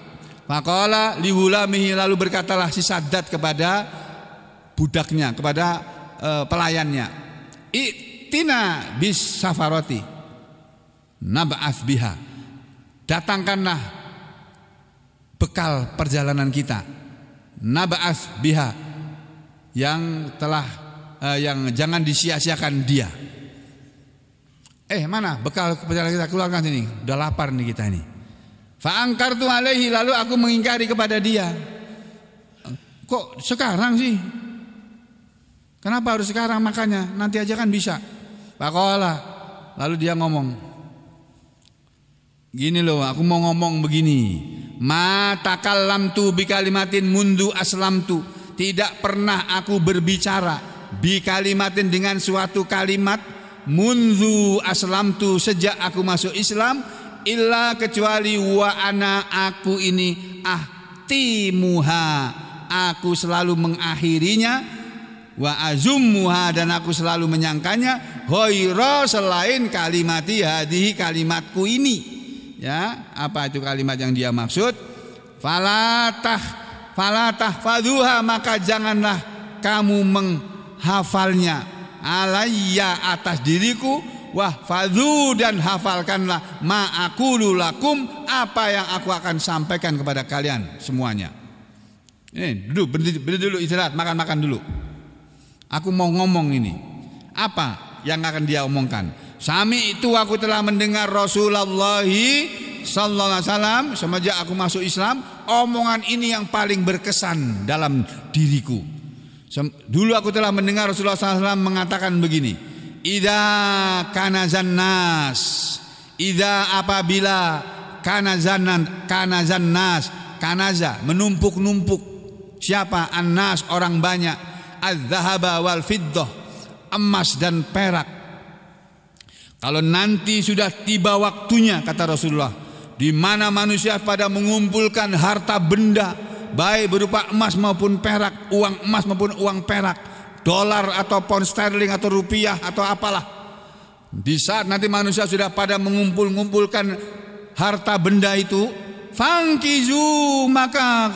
Faqala liwulamihi, lalu berkatalah si Saddad kepada budaknya, kepada pelayannya. I'tina bis safarati nab'ats biha. Datangkanlah bekal perjalanan kita. Nab'ats biha, yang yang jangan disia-siakan dia. Mana bekal perjalanan kita, keluarkan sini. Udah lapar nih kita ini. Fa'angkartu alaihi, lalu aku mengingkari kepada dia. Kok sekarang sih? Kenapa harus sekarang makannya? Nanti aja kan bisa. Faqala, lalu dia ngomong, gini loh, aku mau ngomong begini. Ma takallamtu bi kalimatin mundu aslamtu. Tidak pernah aku berbicara bi kalimatin dengan suatu kalimat mundu aslamtu, sejak aku masuk Islam, illa kecuali wa ana, aku ini ahtimuha, aku selalu mengakhirinya, wa azummuha, dan aku selalu menyangkanya, ghaira, selain kalimati hadihi, kalimatku ini. Ya, apa itu kalimat yang dia maksud? Falatah faduha, maka janganlah kamu menghafalnya, alayya, atas diriku, wah fadhu, dan hafalkanlah ma aqulu lakum, apa yang aku akan sampaikan kepada kalian semuanya. Ini berdiri dulu, istirahat, makan dulu. Aku mau ngomong ini. Apa yang akan dia omongkan? Sami itu, aku telah mendengar Rasulullah sallallahu alaihi wasallam semenjak aku masuk Islam, omongan ini yang paling berkesan dalam diriku. Dulu aku telah mendengar Rasulullah sallallahu alaihi wasallam mengatakan begini, idza kanazan nas, idza apabila kanazan nas, kanaza menumpuk-numpuk, siapa? Annas, orang banyak, az-zahaba wal fiddah, emas dan perak. Kalau nanti sudah tiba waktunya, kata Rasulullah, di mana manusia pada mengumpulkan harta benda, baik berupa emas maupun perak, uang emas maupun uang perak, dolar atau pound sterling atau rupiah atau apalah. Di saat nanti manusia sudah pada mengumpulkan harta benda itu, fangkizu, maka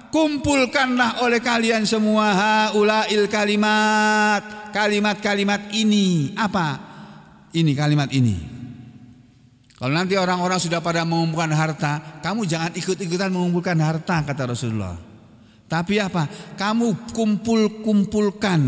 kumpulkanlah oleh kalian semua haulail kalimat, kalimat-kalimat ini. Apa? Ini kalimat ini. Kalau nanti orang-orang sudah pada mengumpulkan harta, kamu jangan ikut-ikutan mengumpulkan harta, kata Rasulullah. Tapi apa? Kamu kumpulkan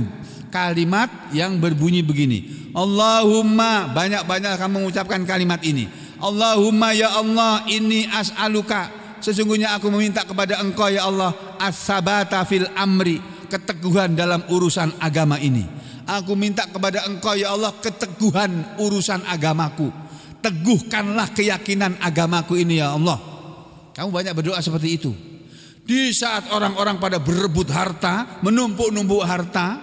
kalimat yang berbunyi begini. Allahumma, banyak-banyak kamu mengucapkan kalimat ini. Allahumma, ya Allah, inni as'aluka, sesungguhnya aku meminta kepada Engkau ya Allah, as-sabata fil amri, keteguhan dalam urusan agama ini. Aku minta kepada Engkau ya Allah keteguhan urusan agamaku. Teguhkanlah keyakinan agamaku ini ya Allah. Kamu banyak berdoa seperti itu. Di saat orang-orang pada berebut harta, menumpuk-numpuk harta,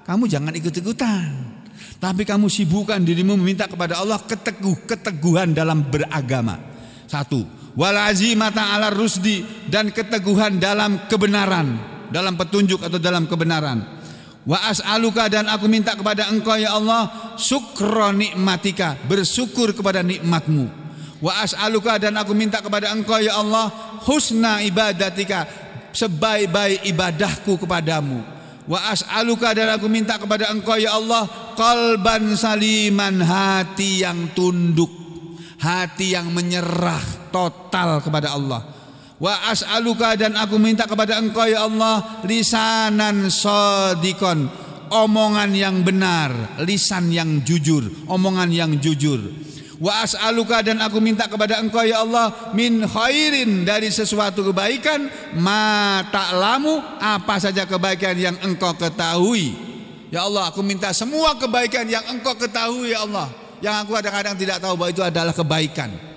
kamu jangan ikut-ikutan. Tapi kamu sibukkan dirimu meminta kepada Allah keteguhan dalam beragama. Satu, wal azimata ala rusdi, dan keteguhan dalam kebenaran, dalam petunjuk atau dalam kebenaran. Wa as'aluka, dan aku minta kepada Engkau ya Allah syukra nikmatika, bersyukur kepada nikmatmu. Wa as'aluka, dan aku minta kepada Engkau ya Allah husna ibadatika, sebaik-baik ibadahku kepadamu. Wa as'aluka, dan aku minta kepada Engkau ya Allah qalban saliman, hati yang tunduk, hati yang menyerah total kepada Allah. Wa as'aluka, dan aku minta kepada Engkau ya Allah lisanan shadikon, omongan yang benar, lisan yang jujur, omongan yang jujur. Wa as'aluka, dan aku minta kepada Engkau ya Allah min khairin, dari sesuatu kebaikan, ma ta'lamu, apa saja kebaikan yang Engkau ketahui. Ya Allah, aku minta semua kebaikan yang Engkau ketahui ya Allah, yang aku kadang-kadang tidak tahu bahwa itu adalah kebaikan.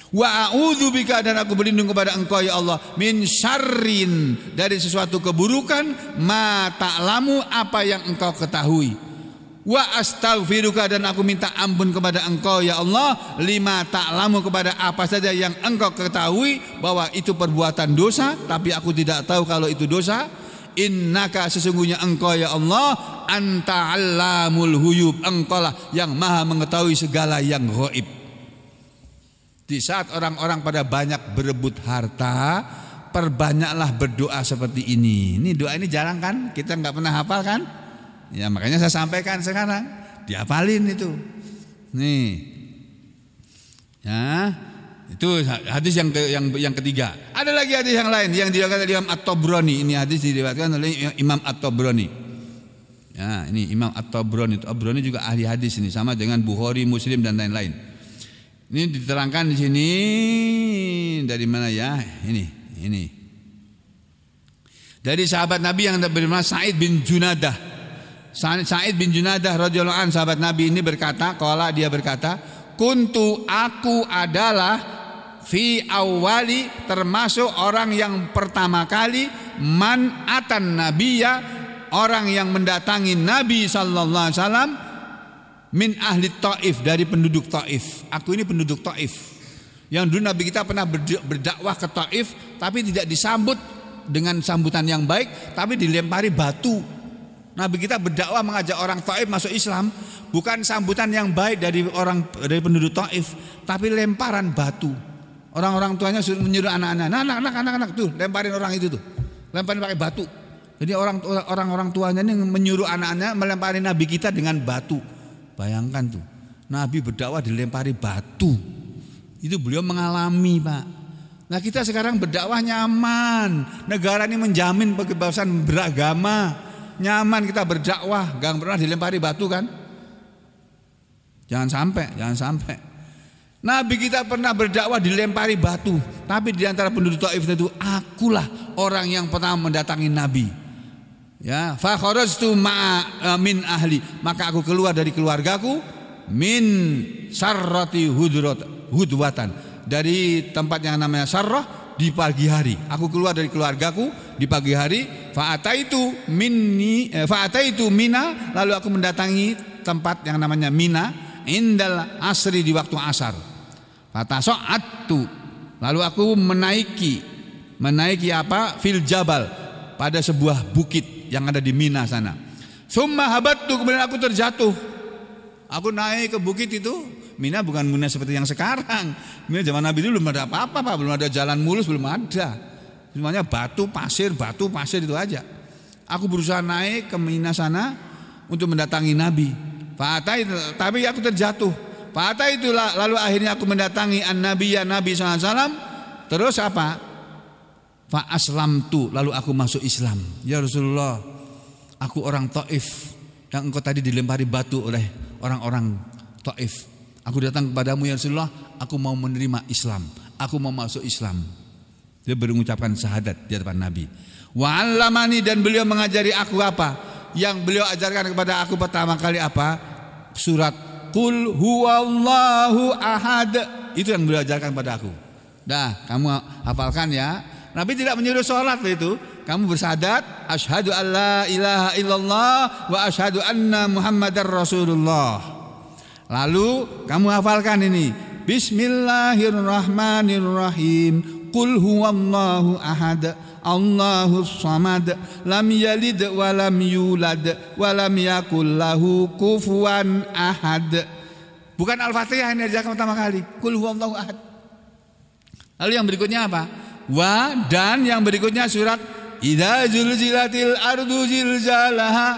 Wa a'udzubika, dan aku berlindung kepada Engkau ya Allah min syarrin, dari sesuatu keburukan, ma ta'lamu, apa yang Engkau ketahui. Wa astaghfiruka, dan aku minta ampun kepada Engkau ya Allah lima ta'lamu, kepada apa saja yang Engkau ketahui bahwa itu perbuatan dosa tapi aku tidak tahu kalau itu dosa. Innaka, sesungguhnya Engkau ya Allah anta 'allamul ghuyub, Engkau lah yang maha mengetahui segala yang gaib. Di saat orang-orang pada banyak berebut harta, perbanyaklah berdoa seperti ini. Ini doa ini jarang kan? Kita nggak pernah hafal kan? Ya makanya saya sampaikan sekarang. dihafalin itu. Nih. Ya. Itu hadis yang ketiga. Ada lagi hadis yang lain yang diriwayatkan oleh Imam At-Tabrani. Ini hadis diriwayatkan oleh Imam At-Tabrani. Ya, ini Imam At-Tabrani. At-Tabrani juga ahli hadis ini, sama dengan Bukhari, Muslim dan lain-lain. Ini diterangkan di sini dari mana ya? Ini. Dari sahabat Nabi yang bernama Sa'id bin Junadah. Sa'id bin Junadah radhiyallahu anhu, sahabat Nabi ini berkata, dia berkata, kuntu, aku adalah fi awali, termasuk orang yang pertama kali man atan nabiyya, orang yang mendatangi Nabi sallallahu alaihi wasallam min ahli Taif, dari penduduk Taif. Aku ini penduduk Taif. Yang dulu Nabi kita pernah berdakwah ke Taif, tapi tidak disambut dengan sambutan yang baik, tapi dilempari batu. Nabi kita berdakwah mengajak orang Taif masuk Islam, bukan sambutan yang baik dari penduduk Taif, tapi lemparan batu. Orang-orang tuanya menyuruh anak-anak, anak-anak tuh lemparin orang itu tuh, lemparin pakai batu. Jadi orang-orang tuanya ini menyuruh anak-anaknya melempari Nabi kita dengan batu. Bayangkan tuh, Nabi berdakwah dilempari batu. Itu beliau mengalami, Pak. Nah, kita sekarang berdakwah nyaman. Negara ini menjamin kebebasan beragama. Nyaman kita berdakwah, gak pernah dilempari batu kan? Jangan sampai. Nabi kita pernah berdakwah dilempari batu, tapi di antara penduduk Taif itu akulah orang yang pertama mendatangi Nabi. Ya, fa kharajtu min ahli, maka aku keluar dari keluargaku min sarrati hudwatan, dari tempat yang namanya Sarrah di pagi hari. Aku keluar dari keluargaku di pagi hari, fa ataitu Mina, lalu aku mendatangi tempat yang namanya Mina indal asri, di waktu asar. Fataso'attu, lalu aku menaiki apa? Fil jabal, pada sebuah bukit yang ada di Mina sana. Summa habattu, kemudian aku terjatuh. Aku naik ke bukit itu. Mina bukan Mina seperti yang sekarang. Mina zaman Nabi dulu belum ada apa-apa, Pak. Belum ada jalan mulus, belum ada. Semuanya batu, pasir itu aja. Aku berusaha naik ke Mina sana untuk mendatangi Nabi. Tapi aku terjatuh. Itu lalu akhirnya aku mendatangi Nabi SAW. Terus apa? Fa aslamtu, lalu aku masuk Islam. Ya Rasulullah, aku orang Taif yang engkau tadi dilempari batu oleh orang-orang Taif. Aku datang kepadamu ya Rasulullah, aku mau menerima Islam, aku mau masuk Islam. Dia mengucapkan syahadat di hadapan Nabi. Wa 'allamani, dan beliau mengajari aku apa? Yang beliau ajarkan kepada aku pertama kali apa? Surat Qul huwallahu ahad. Itu yang beliau ajarkan pada aku. Dah, kamu hafalkan ya. Nabi tidak menyuruh sholat itu. Kamu bersyahadat asyhadu alla ilaha illallah wa asyhadu anna muhammadar rasulullah. Lalu kamu hafalkan ini. Bismillahirrahmanirrahim. Qul huwallahu ahad. Allahus samad. Lam yalid wa lam yulad wa lam yakul lahu kufuwan ahad. Bukan Al-Fatihah yang diajarkan pertama kali. Qul huwallahu ahad. Lalu yang berikutnya apa? Wa, dan yang berikutnya surat Idza zulzilatil ardu zilzalaha.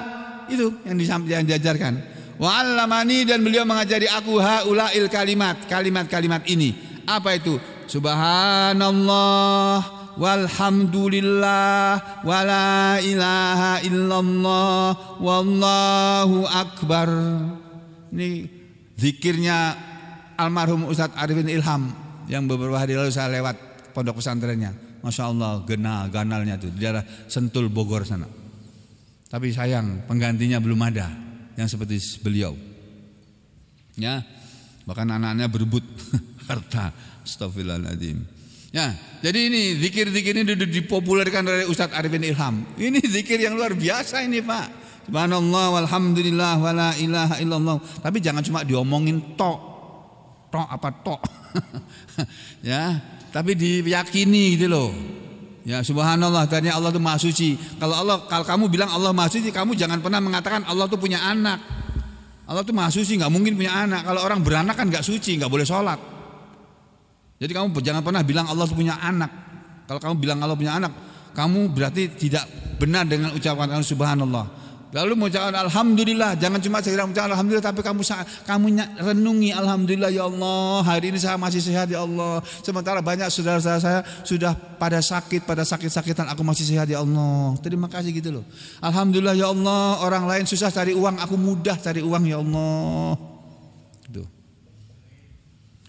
Itu yang diajarkan. Wa 'allamani, dan beliau mengajari aku haulail kalimat ini. Apa itu? Subhanallah walhamdulillah wala ilaha illallah wallahu akbar. Ini zikirnya almarhum Ustadz Arifin Ilham yang beberapa hari lalu saya lewat pondok pesantrennya. Masya Allah, ganalnya tuh di daerah Sentul Bogor sana. Tapi sayang penggantinya belum ada yang seperti beliau. Ya, bahkan anak-anaknya berebut harta. Astagfirullahaladzim. Ya, jadi ini zikir-zikir ini dipopulerkan oleh Ustadz Arifin Ilham. Ini zikir yang luar biasa ini, Pak. Subhanallah walhamdulillah wala ilaha illallah. Tapi jangan cuma diomongin tok ya, tapi diyakini gitu loh. Ya, subhanallah, tadinya Allah itu maha suci. Kalau kamu bilang Allah maha suci, kamu jangan pernah mengatakan Allah itu punya anak. Allah itu maha suci, nggak mungkin punya anak. Kalau orang beranak kan nggak suci, nggak boleh sholat. Jadi kamu jangan pernah bilang Allah itu punya anak. Kalau kamu bilang Allah punya anak, kamu berarti tidak benar dengan ucapan subhanallah. Lalu mengucapkan alhamdulillah, jangan cuma sekedar mengucapkan alhamdulillah, tapi kamu renungi alhamdulillah ya Allah, hari ini saya masih sehat ya Allah. Sementara banyak saudara-saudara saya sudah pada sakit-sakitan, aku masih sehat ya Allah. Terima kasih gitu loh. Alhamdulillah ya Allah, orang lain susah cari uang, aku mudah cari uang ya Allah. Gitu.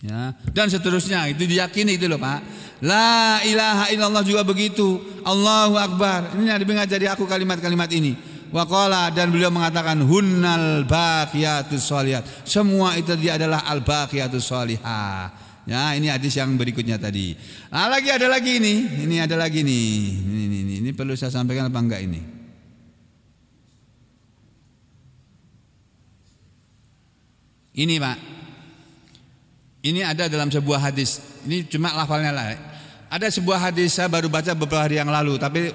Ya, dan seterusnya itu diyakini itu loh Pak. La ilaha illallah juga begitu. Allahu Akbar. Ini Nabi ngajari aku kalimat-kalimat ini. Waqala, dan beliau mengatakan hunnal baqiyatus sholihat. Semua itu dia adalah al baqiyatus sholihah. Ya, ini hadis yang berikutnya tadi. Nah, ada lagi ini. Ini ada lagi nih. Ini perlu saya sampaikan apa enggak ini? Ini Pak. Ini ada dalam sebuah hadis. Ini cuma lafalnya lah. Ada sebuah hadis saya baru baca beberapa hari yang lalu, tapi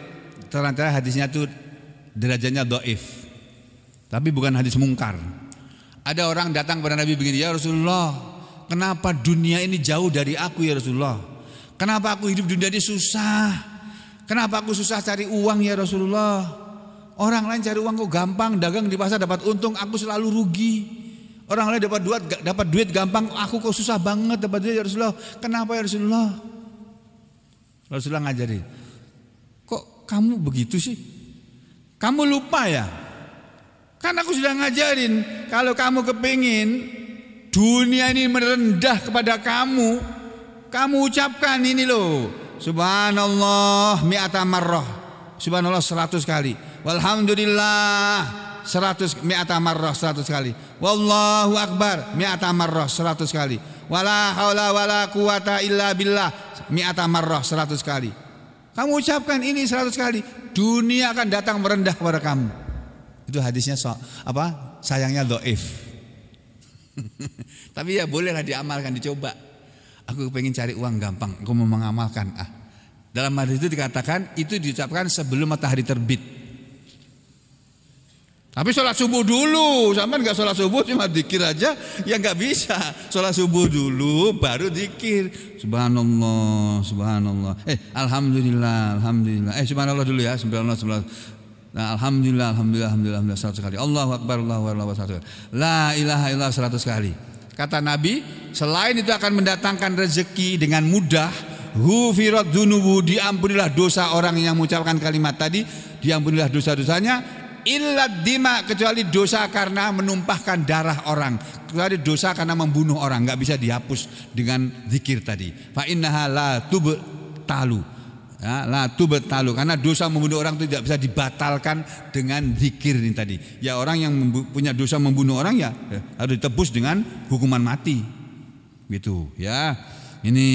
ternyata hadisnya itu derajatnya dhaif. Tapi bukan hadis mungkar. Ada orang datang kepada Nabi begini, ya Rasulullah, kenapa dunia ini jauh dari aku ya Rasulullah? Kenapa aku hidup dunia ini susah? Kenapa aku susah cari uang ya Rasulullah? Orang lain cari uang kok gampang, dagang di pasar dapat untung, aku selalu rugi. Orang lain dapat duit gampang, aku kok susah banget dapat duit ya Rasulullah. Kenapa ya Rasulullah? Rasulullah ngajarin, kok kamu begitu sih? Kamu lupa ya? Kan aku sudah ngajarin, kalau kamu kepingin dunia ini merendah kepada kamu, kamu ucapkan ini loh, subhanallah mi'ata marrah, subhanallah 100 kali, walhamdulillah 100 mi'ata marrah 100 kali, wallahu akbar mi'ata marrah 100 kali, wala haula wala quwata illa billah mi'ata marrah 100 kali. Kamu ucapkan ini 100 kali, dunia akan datang merendah kepada kamu. Itu hadisnya sayangnya dhaif. Tapi ya bolehlah diamalkan, dicoba. Aku pengen cari uang gampang, aku mau mengamalkan. Dalam hadis itu dikatakan itu diucapkan sebelum matahari terbit. Tapi sholat subuh dulu, sampai nggak sholat subuh cuma zikir aja, ya nggak bisa. Sholat subuh dulu, baru zikir. Subhanallah, subhanallah. Alhamdulillah, alhamdulillah. Subhanallah dulu ya, subhanallah. Nah, alhamdulillah, alhamdulillah, alhamdulillah 100 kali. Allahu akbar, Allahu akbar 100 kali. La ilaha illallah 100 kali. Kata Nabi, selain itu akan mendatangkan rezeki dengan mudah. Hufirat dzunubu, diampunilah dosa orang yang mengucapkan kalimat tadi, diampunilah dosa-dosanya. Illad dima, kecuali dosa karena menumpahkan darah orang, kecuali dosa karena membunuh orang, nggak bisa dihapus dengan zikir tadi. Fa innaha la tubtalu, ya, la tubtalu, karena dosa membunuh orang itu tidak bisa dibatalkan dengan zikir ini tadi. Ya, orang yang punya dosa membunuh orang ya harus ditebus dengan hukuman mati, gitu ya. Ini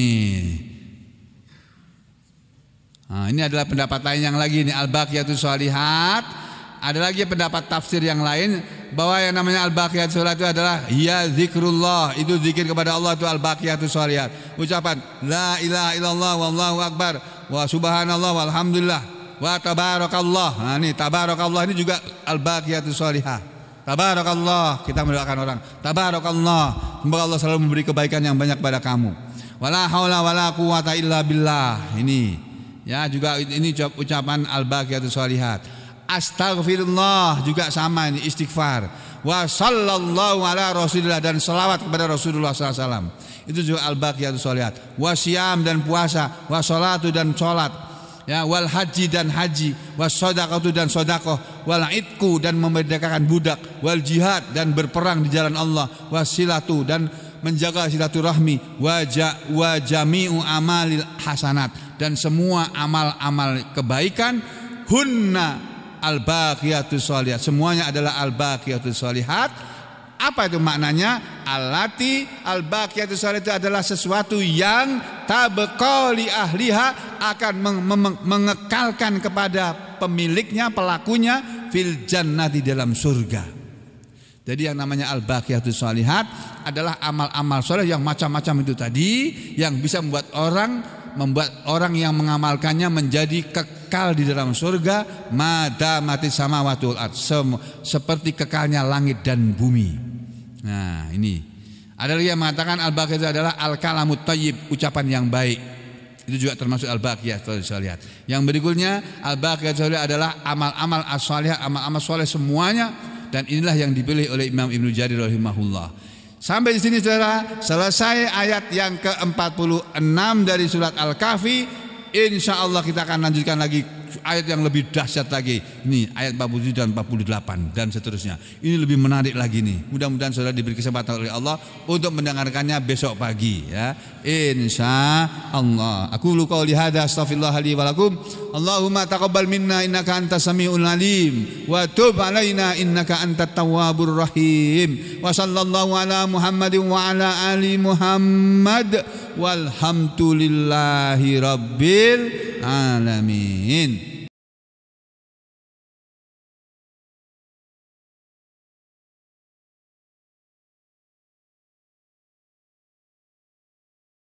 adalah pendapat lain yang lagi ini al-baqiyatus sholihat. Ada lagi pendapat tafsir yang lain bahwa yang namanya al-baqiyatus sholihat itu adalah ya zikrullah, itu zikir kepada Allah, itu al-baqiyatus sholihat. Ucapan la ilaha illallah wallahu akbar wa subhanallah walhamdulillah wa tabarakallah. Nah, ini tabarakallah ini juga al-baqiyatus sholihat. Tabarakallah, kita mendoakan orang. Tabarakallah, semoga Allah selalu memberi kebaikan yang banyak pada kamu. Wala haula wala quwata illa billah. Ini ya juga ini ucapan al-baqiyatus sholihat. Astaghfirullah juga sama, ini istighfar. Wa sallallahu ala rasulillah, dan selawat kepada Rasulullah SAW. Itu juga al-baqiyatus sholihat. Wa siyam, dan puasa. Wa sholatu, dan sholat. Ya, wal haji, dan haji. Wa sodaqatu, dan sodakoh. Wal itku, dan memerdekakan budak. Wal jihad, dan berperang di jalan Allah. Wa silatu, dan menjaga silaturahmi. Wa jami'u amalil hasanat, dan semua amal-amal kebaikan. Hunna al-baqiyatus sholihat, semuanya adalah al-baqiyatus sholihat. Apa itu maknanya? Allati al-baqiyatus sholihat itu adalah sesuatu yang tabqali ahliha, akan mengekalkan kepada pemiliknya, pelakunya fil jannati, dalam surga. Jadi yang namanya al-baqiyatus sholihat adalah amal-amal soleh yang macam-macam itu tadi, yang bisa membuat orang yang mengamalkannya menjadi kekal di dalam surga, madamati samawati wal ardh, seperti kekalnya langit dan bumi. Nah, ini ada lagi yang mengatakan al-baqiyah adalah al-kalamut thayyib, ucapan yang baik. Itu juga termasuk al-baqiyat sholihah. Yang berikutnya al-baqiyat sholihah adalah amal-amal as-sholihah, amal-amal soleh semuanya, dan inilah yang dipilih oleh Imam Ibnu Jarir rahimahullah. Sampai di sini saudara, selesai ayat yang ke-46 dari surat Al-Kahfi. Insyaallah kita akan lanjutkan lagi ayat yang lebih dahsyat lagi. Ini ayat 47 dan 48 dan seterusnya. Ini lebih menarik lagi nih. Mudah-mudahan saudara diberi kesempatan oleh Allah untuk mendengarkannya besok pagi ya. Insyaallah. Aku lu qauli hadza astaghfirullah li wa lakum. Allahumma taqabbal minna innaka antas samiul alim wa tub alaina innaka antat tawwabur rahim. Wa sallallahu ala Muhammadin wa ala ali Muhammad walhamdulillahi rabbil alamin.